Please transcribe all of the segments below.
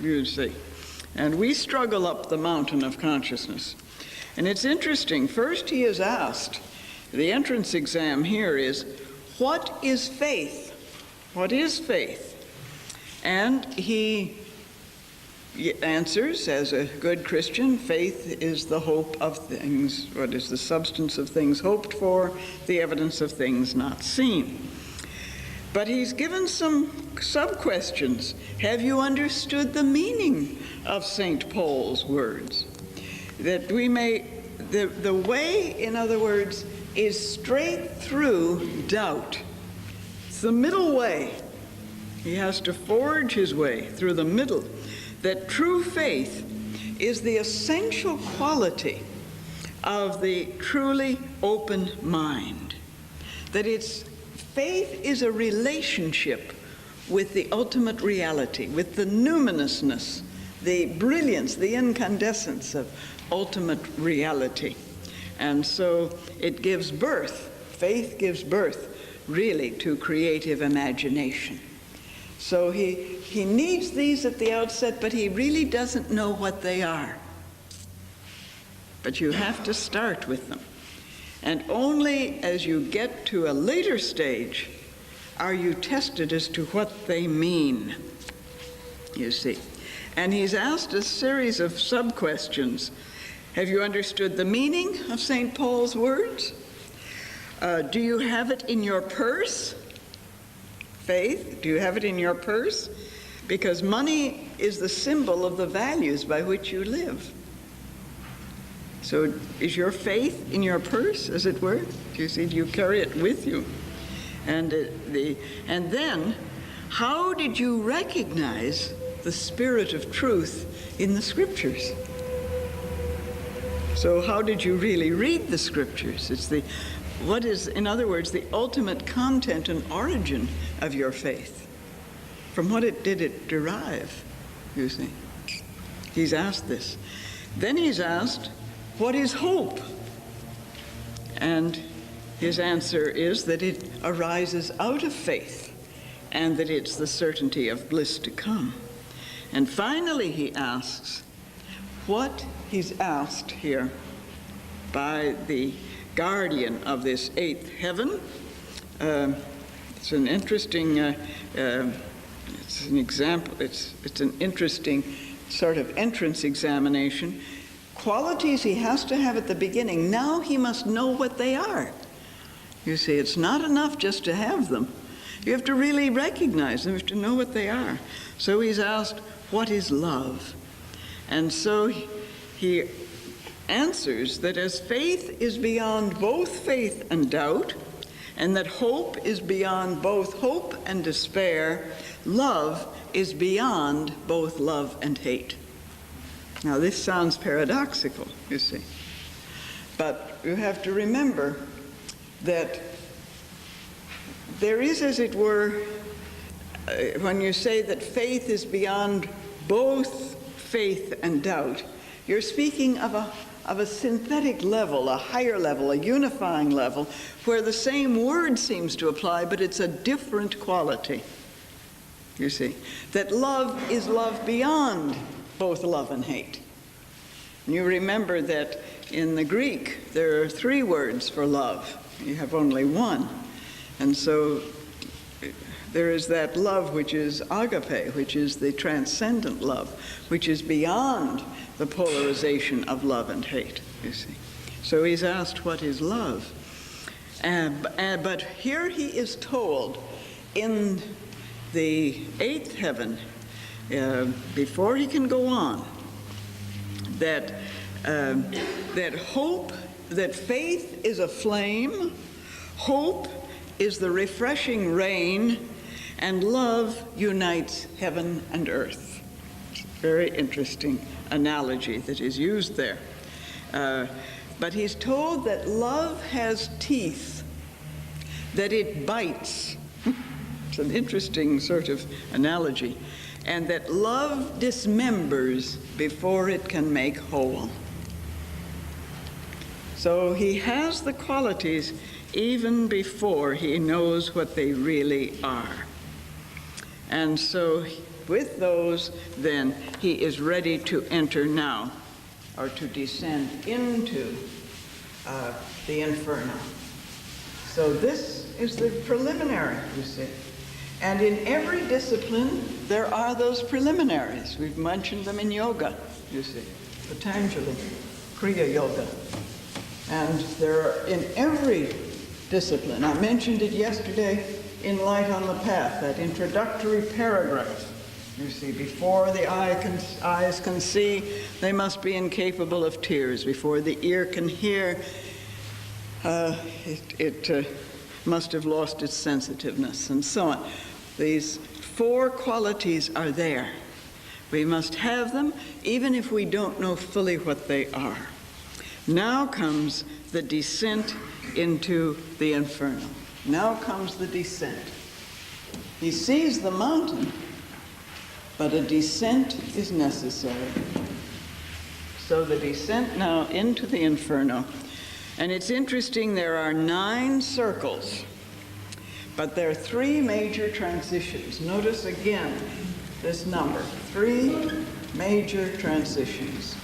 you see. And we struggle up the mountain of consciousness. And it's interesting. First he is asked, the entrance exam here is, what is faith? What is faith? And he answers, as a good Christian, faith is the hope of things, what is the substance of things hoped for, the evidence of things not seen. But he's given some sub-questions. Have you understood the meaning of St. Paul's words? That we may, the way, in other words, is straight through doubt. It's the middle way. He has to forge his way through the middle. That true faith is the essential quality of the truly open mind. That faith is a relationship with the ultimate reality, with the numinousness, the brilliance, the incandescence of ultimate reality. And so it gives birth, faith gives birth, really, to creative imagination. So he needs these at the outset, but he really doesn't know what they are. But you have to start with them. And only as you get to a later stage are you tested as to what they mean, you see. And he's asked a series of sub-questions. Have you understood the meaning of St. Paul's words? Do you have it in your purse? Faith, do you have it in your purse? Because money is the symbol of the values by which you live. So is your faith in your purse, as it were? Do you see, do you carry it with you? And then, how did you recognize the spirit of truth in the scriptures? So how did you really read the scriptures? It's what is, in other words, the ultimate content and origin of your faith? From what did it derive, you see? He's asked this. Then he's asked, what is hope? And his answer is that it arises out of faith and that it's the certainty of bliss to come. And finally he asks, what he's asked here by the guardian of this eighth heaven. It's an interesting, it's an example, it's an interesting sort of entrance examination. Qualities he has to have at the beginning. Now he must know what they are. You see, it's not enough just to have them. You have to really recognize them. You have to know what they are. So he's asked, what is love? And so he answers that as faith is beyond both faith and doubt, and that hope is beyond both hope and despair, love is beyond both love and hate. Now this sounds paradoxical, you see. But you have to remember that there is, as it were, when you say that faith is beyond both faith and doubt, you're speaking of a synthetic level, a higher level, a unifying level, where the same word seems to apply, but it's a different quality, you see. That love is love beyond both love and hate. And you remember that in the Greek, there are 3 words for love. You have only one. And so there is that love which is agape, which is the transcendent love, which is beyond the polarization of love and hate, you see. So he's asked, what is love? But here he is told in the 8th heaven, before he can go on, that hope, that faith is a flame, hope is the refreshing rain, and love unites heaven and earth. Very interesting analogy that is used there. But he's told that love has teeth, that it bites. It's an interesting sort of analogy. And that love dismembers before it can make whole. So he has the qualities even before he knows what they really are. And so with those, then he is ready to enter now, or to descend into the inferno. So this is the preliminary, you see. And in every discipline, there are those preliminaries. We've mentioned them in yoga, you see. Patanjali, Kriya Yoga. And there are in every discipline. I mentioned it yesterday in Light on the Path, that introductory paragraph. You see, before the eyes can see, they must be incapable of tears. Before the ear can hear, it must have lost its sensitiveness, and so on. These four qualities are there. We must have them, even if we don't know fully what they are. Now comes the descent into the inferno. Now comes the descent. He sees the mountain, but a descent is necessary. So the descent now into the inferno. And it's interesting, there are 9 circles, but there are 3 major transitions. Notice again this number, 3 major transitions.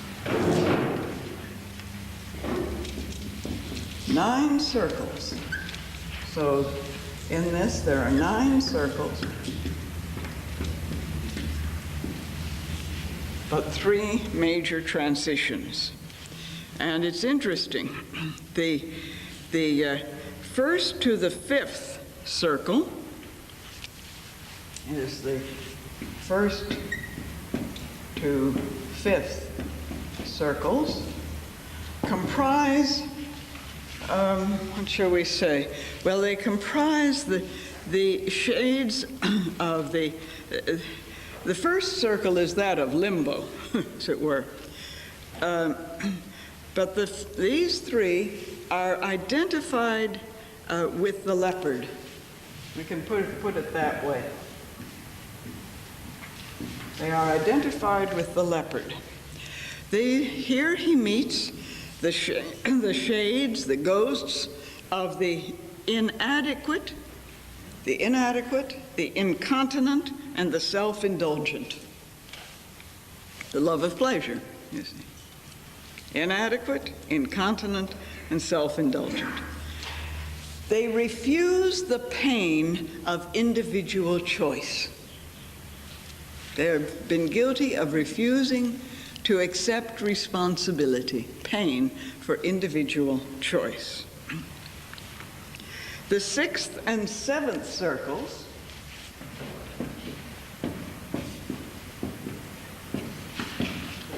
9 circles. So in this, there are 9 circles, but 3 major transitions. And it's interesting, the first to the 5th circle is the first to 5th circles comprise, what shall we say? Well, they comprise the shades of the first circle is that of limbo, as it were. But these 3 are identified with the leopard. We can put it that way. They are identified with the leopard. Here he meets the shades, the ghosts of the inadequate, the incontinent, and the self-indulgent. The love of pleasure, you see. Inadequate, incontinent, and self-indulgent. They refuse the pain of individual choice. They have been guilty of refusing to accept responsibility, pain for individual choice. The 6th and 7th circles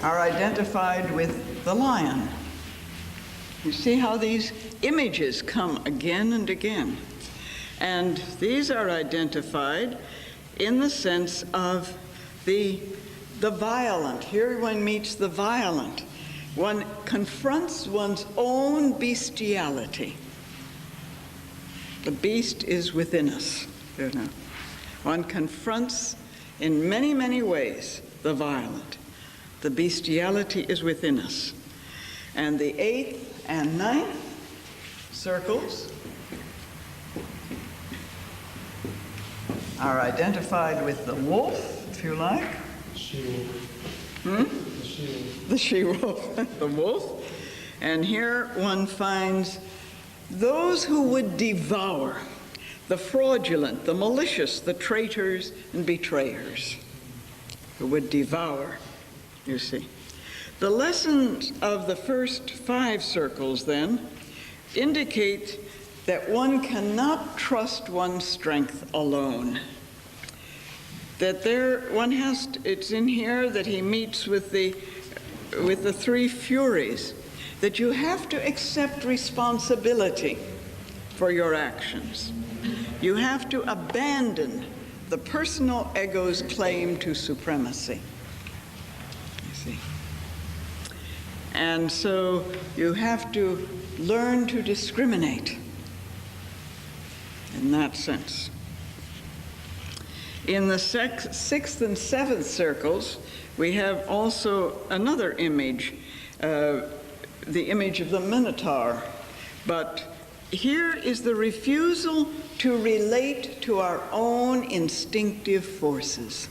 are identified with the lion. You see how these images come again and again. And these are identified in the sense of the violent. Here one meets the violent. One confronts one's own bestiality. The beast is within us, you know. One confronts in many, many ways the violent. The bestiality is within us. And the 8th and 9th circles are identified with the wolf, if you like. The she-wolf, the wolf. And here one finds those who would devour, the fraudulent, the malicious, the traitors and betrayers, who would devour, you see. The lessons of the first 5 circles, then, indicate that one cannot trust one's strength alone. That it's in here that he meets with the 3 furies, that you have to accept responsibility for your actions. You have to abandon the personal ego's claim to supremacy. You see. And so you have to learn to discriminate in that sense. In the 6th and 7th circles, we have also another image, the image of the Minotaur. But here is the refusal to relate to our own instinctive forces.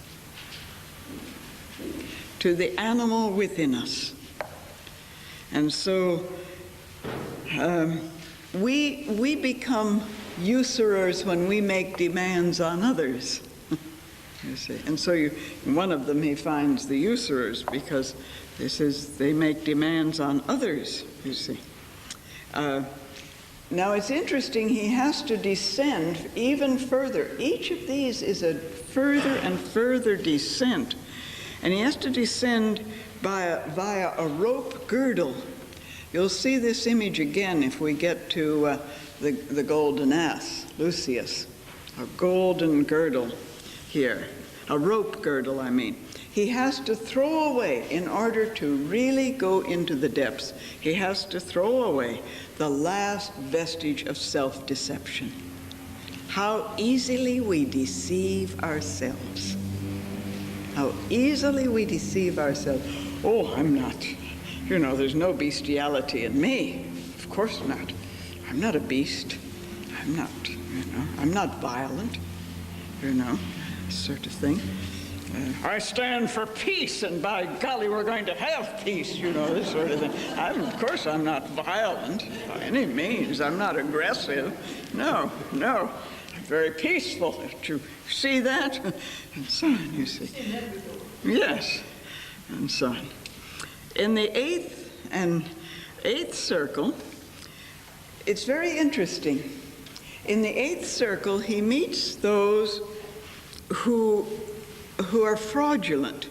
to the animal within us. And so we become usurers when we make demands on others. You see. And so one of them he finds the usurers because he says they make demands on others, you see. Now it's interesting, he has to descend even further. Each of these is a further and further descent. And he has to descend via a rope girdle. You'll see this image again if we get to the golden ass, Lucius. A golden girdle here. A rope girdle, I mean. He has to throw away, in order to really go into the depths, he has to throw away the last vestige of self-deception. How easily we deceive ourselves. How easily we deceive ourselves. Oh, I'm not. You know, there's no bestiality in me. Of course not. I'm not a beast. I'm not, I'm not violent, sort of thing. I stand for peace, and by golly, we're going to have peace, this sort of thing. Of course, I'm not violent by any means. I'm not aggressive. No. I'm very peaceful. Did you see that? And so on, you see. Yes, and so on. In the eighth circle, it's very interesting. In the eighth circle, he meets those who are fraudulent.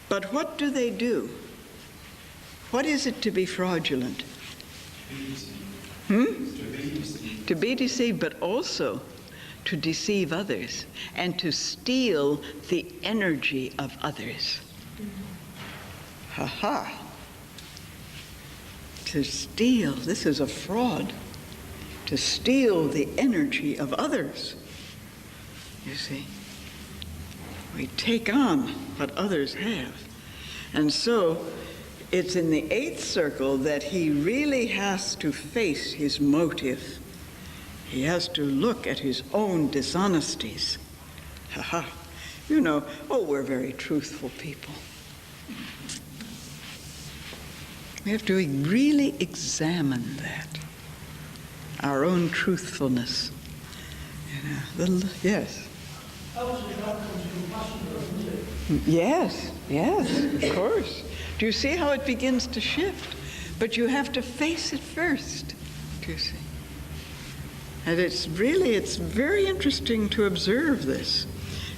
But what do they do? What is it to be fraudulent? To be deceived, but also to deceive others and to steal the energy of others. Ha-ha. To steal, this is a fraud. To steal the energy of others. You see, we take on what others have. And so it's in the eighth circle that he really has to face his motive. He has to look at his own dishonesties. Ha-ha. We're very truthful people. We have to really examine that, our own truthfulness. Yes. Yes, of course. Do you see how it begins to shift? But you have to face it first, do you see? And it's very interesting to observe this.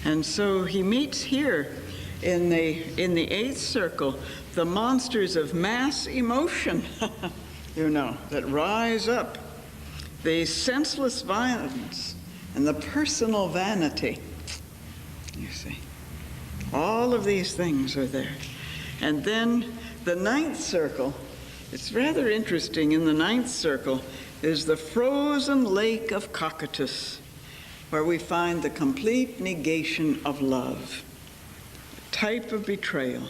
And so he meets here in the eighth circle the monsters of mass emotion, that rise up, the senseless violence and the personal vanity. You see, all of these things are there. And then the ninth circle, it's rather interesting. In the ninth circle is the frozen lake of Cocytus, where we find the complete negation of love, a type of betrayal,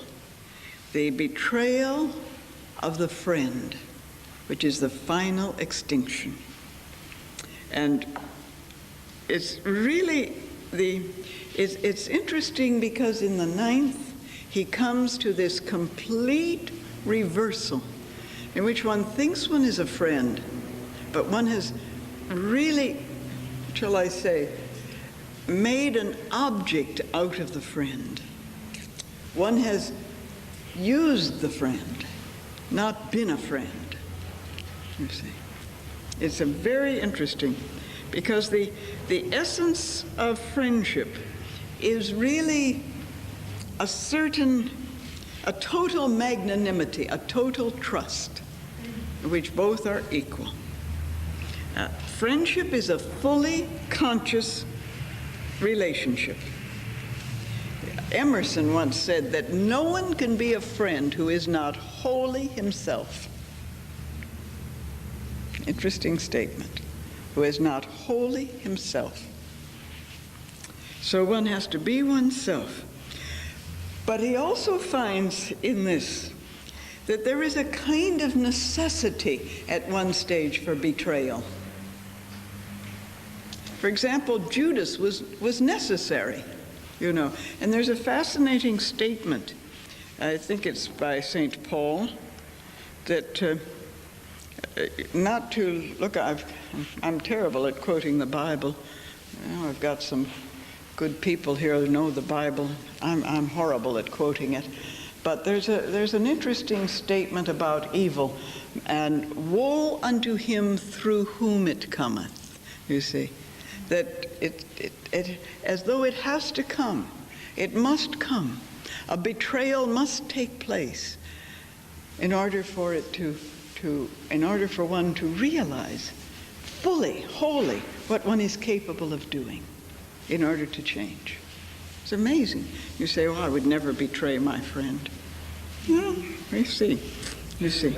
the betrayal of the friend, which is the final extinction. And it's really it's interesting because in the ninth, he comes to this complete reversal in which one thinks one is a friend, but one has really, shall I say, made an object out of the friend. One has used the friend, not been a friend, you see. It's a very interesting, because the essence of friendship is really a total magnanimity, a total trust, in which both are equal. Friendship is a fully conscious relationship. Emerson once said that no one can be a friend who is not wholly himself. Interesting statement. Who is not wholly himself. So one has to be oneself. But he also finds in this that there is a kind of necessity at one stage for betrayal. For example, Judas was necessary, and there's a fascinating statement I think it's by St. Paul, that not to look. I'm terrible at quoting the Bible. I've got some good people here who know the Bible. I'm horrible at quoting it. But there's an interesting statement about evil, and woe unto him through whom it cometh. You see, that it as though it has to come, it must come. A betrayal must take place in order for it in order for one to realize fully, wholly, what one is capable of doing in order to change. It's amazing. You say, "Oh, I would never betray my friend." Well, you see. Is that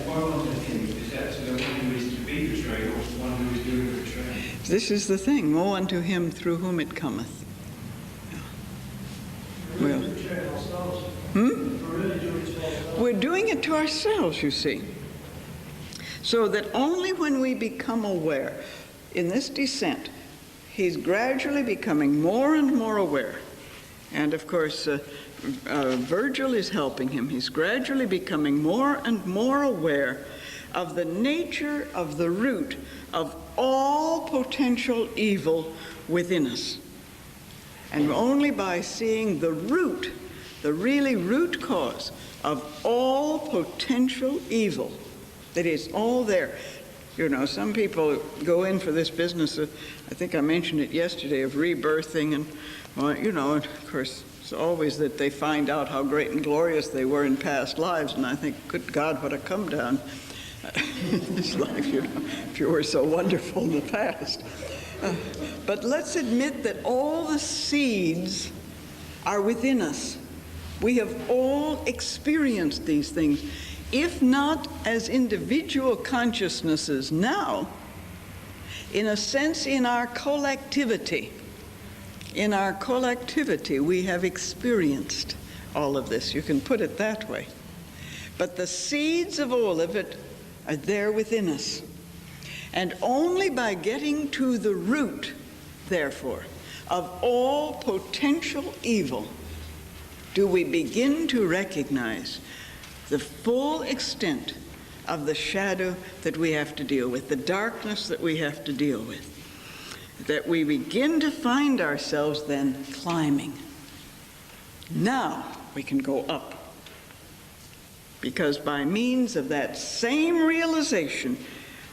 one of the things? Is that the one who is to be betrayed or the one who is doing the betraying? This is the thing. Woe unto him through whom it cometh. Well, we're doing it to ourselves, you see. So that only when we become aware, in this descent, he's gradually becoming more and more aware. And of course, Virgil is helping him. He's gradually becoming more and more aware of the nature of the root of all potential evil within us. And only by seeing the root, the really root cause of all potential evil, that is all there. You know, some people go in for this business of, I think I mentioned it yesterday, of rebirthing, and, well, you know, of course, it's always that they find out how great and glorious they were in past lives, and I think, good God, what a come down in this life, you know, if you were so wonderful in the past. But let's admit that all the seeds are within us. We have all experienced these things, if not as individual consciousnesses now, in a sense in our collectivity. In our collectivity, we have experienced all of this. You can put it that way. But the seeds of all of it are there within us. And only by getting to the root, therefore, of all potential evil do we begin to recognize the full extent of the shadow that we have to deal with, the darkness that we have to deal with. That we begin to find ourselves then climbing. Now we can go up. Because by means of that same realization,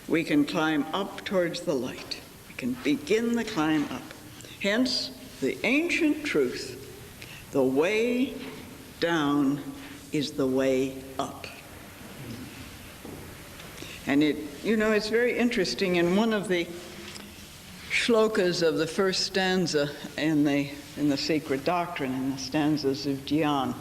we can climb up towards the light. We can begin the climb up. Hence, the ancient truth, the way down is the way up. And it's very interesting. In one of the shlokas of the first stanza in the Secret Doctrine, in the stanzas of Dhyan,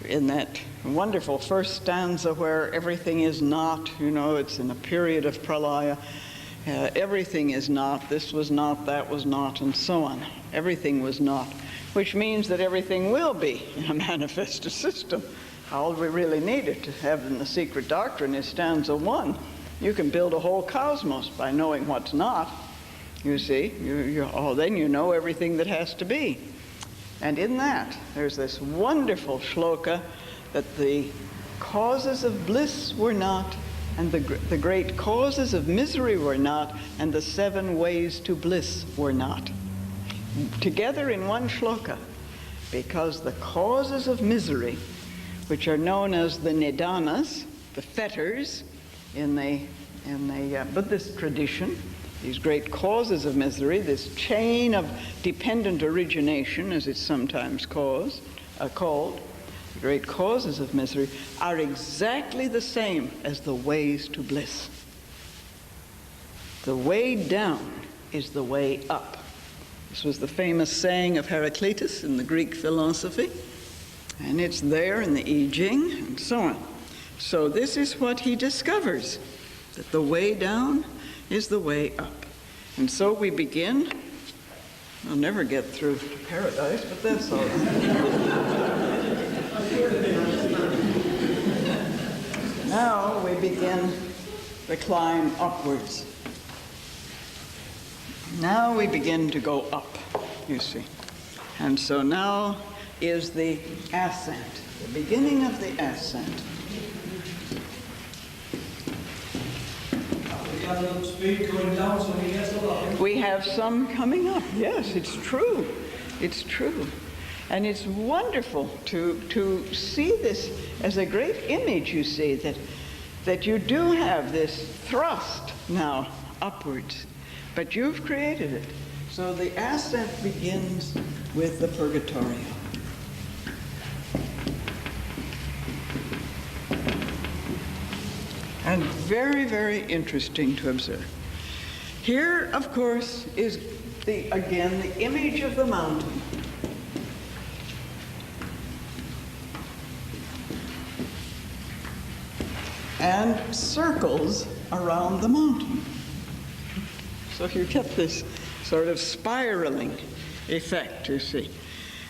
in that wonderful first stanza where everything is not, it's in a period of pralaya, everything is not, this was not, that was not, and so on. Everything was not, which means that everything will be in a manifested system. All we really needed to have in the Secret Doctrine is stanza 1. You can build a whole cosmos by knowing what's not, you see. Then you know everything that has to be. And in that, there's this wonderful shloka that the causes of bliss were not, and the great causes of misery were not, and the 7 ways to bliss were not. Together in one shloka, because the causes of misery, which are known as the nidanas, the fetters, in the Buddhist tradition, these great causes of misery, this chain of dependent origination, as it's sometimes called, the great causes of misery, are exactly the same as the ways to bliss. The way down is the way up. This was the famous saying of Heraclitus in the Greek philosophy, and it's there in the I Ching, and so on. So this is what he discovers, that the way down is the way up. And so we begin. I'll never get through to paradise, but that's all right. Now we begin the climb upwards. Now we begin to go up, you see. And so now is the ascent, the beginning of the ascent. Speed going down so he gets a lot. We have some coming up. Yes, it's true. It's true. And it's wonderful to see this as a great image, you see, that you do have this thrust now upwards, but you've created it. So the ascent begins with the purgatorio. And very, very interesting to observe. Here, of course, is again the image of the mountain. And circles around the mountain. So you get this sort of spiraling effect, you see.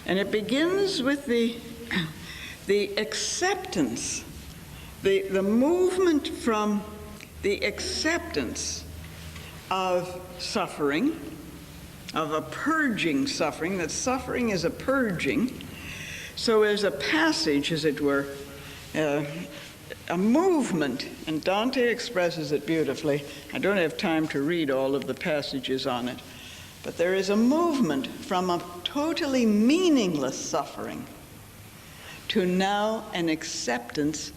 And it begins with the acceptance, the movement from the acceptance of suffering, of a purging suffering, that suffering is a purging. So as a passage, as it were, a movement, and Dante expresses it beautifully. I don't have time to read all of the passages on it, but there is a movement from a totally meaningless suffering to now an acceptance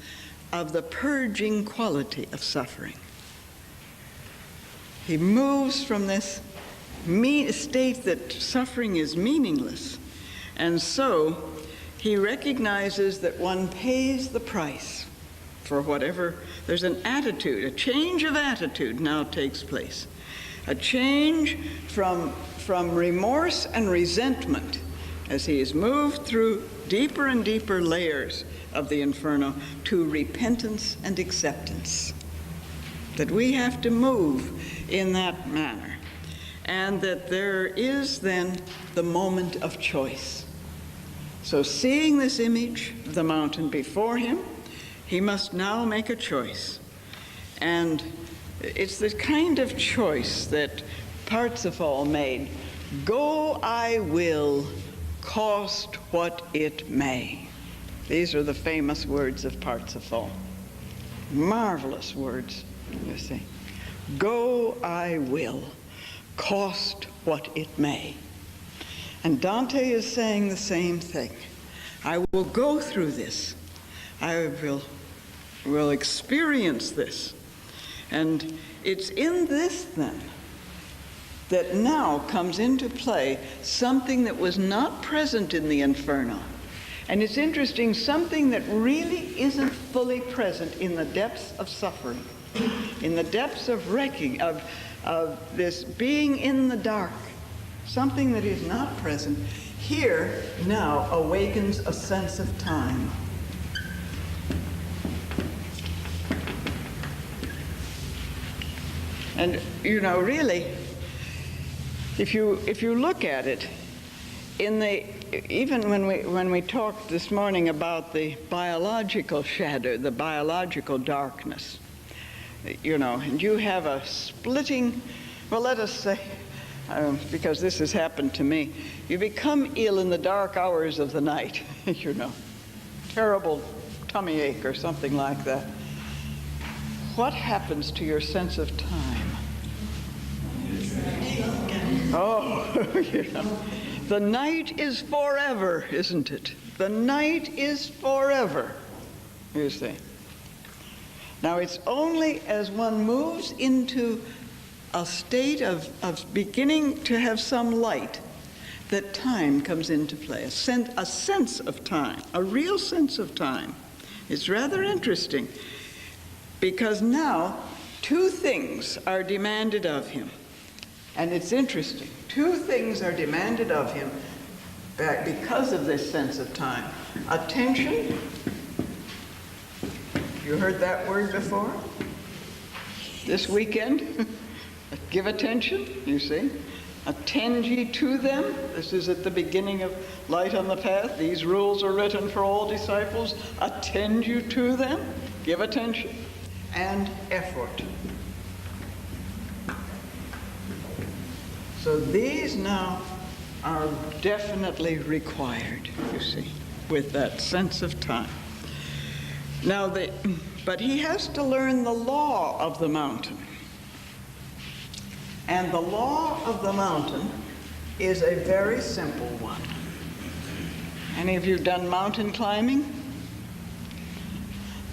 of the purging quality of suffering. He moves from this state that suffering is meaningless, and so he recognizes that one pays the price for whatever. There's an attitude, a change of attitude now takes place. A change from remorse and resentment as he is moved through deeper and deeper layers of the inferno to repentance and acceptance. That we have to move in that manner. And that there is then the moment of choice. So seeing this image of the mountain before him, he must now make a choice. And it's the kind of choice that Parsifal made. Go I will, cost what it may. These are the famous words of Parsifal. Marvelous words, you see. Go I will, cost what it may. And Dante is saying the same thing. I will go through this. I will experience this. And it's in this, then, that now comes into play something that was not present in the Inferno. And it's interesting, something that really isn't fully present in the depths of suffering, in the depths of wrecking, of this being in the dark. Something that is not present here now awakens a sense of time. And really, if you look at it, even when we talked this morning about the biological shadow, the biological darkness, and you have a splitting, well, let us say, because this has happened to me, you become ill in the dark hours of the night, terrible tummy ache or something like that. What happens to your sense of time? Oh, the night is forever, isn't it? The night is forever, you see. Now, it's only as one moves into a state of beginning to have some light that time comes into play, a sense of time, a real sense of time. It's rather interesting because now two things are demanded of him. And it's interesting. Two things are demanded of him because of this sense of time. Attention. You heard that word before? This weekend? Give attention, you see. Attend ye to them. This is at the beginning of Light on the Path. These rules are written for all disciples. Attend you to them. Give attention. And effort. So these now are definitely required, you see, with that sense of time. Now, but he has to learn the law of the mountain. And the law of the mountain is a very simple one. Any of you done mountain climbing?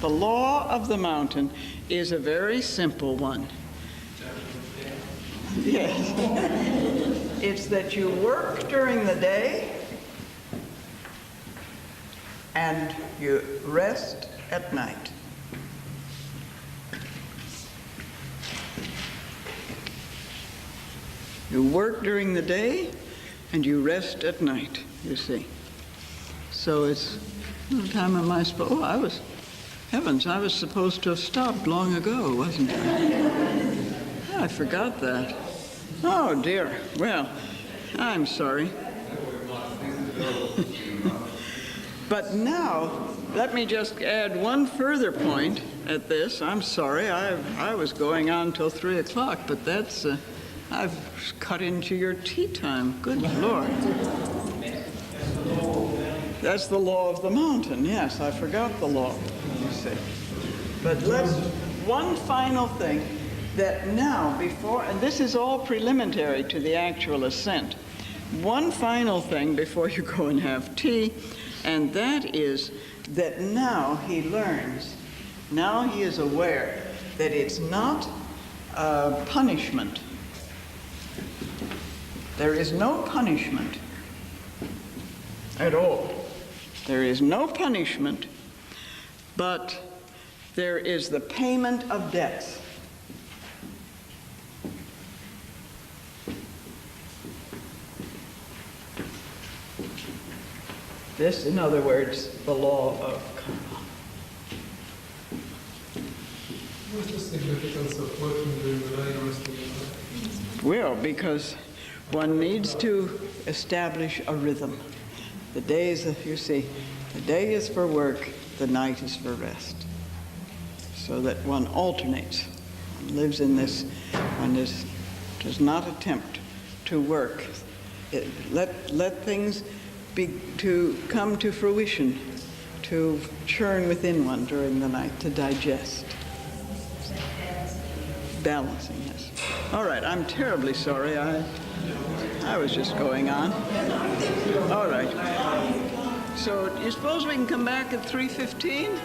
The law of the mountain is a very simple one. Yes. It's that you work during the day and you rest at night. You work during the day and you rest at night, you see. So it's, what time am I supposed, oh, I was supposed to have stopped long ago, wasn't I? I forgot that. Oh, dear. Well, I'm sorry. But now, let me just add one further point at this. I'm sorry, I was going on till 3 o'clock, but that's, I've cut into your tea time. Good Lord. That's the law of the mountain. Yes, I forgot the law, you see. But one final thing that now before, and this is all preliminary to the actual ascent, one final thing before you go and have tea, and that is that now he learns, now he is aware that it's not punishment. There is no punishment at all. There is no punishment, but there is the payment of debts. This, in other words, the law of karma. What's the significance of working during the night and resting at night? Well, because one needs to establish a rhythm. The days, you see, the day is for work, the night is for rest. So that one alternates, one lives in this, one does not attempt to work. Let things come to fruition, to churn within one during the night, to digest. Balancing, yes. All right, I'm terribly sorry. I was just going on. All right. So you suppose we can come back at 3:15?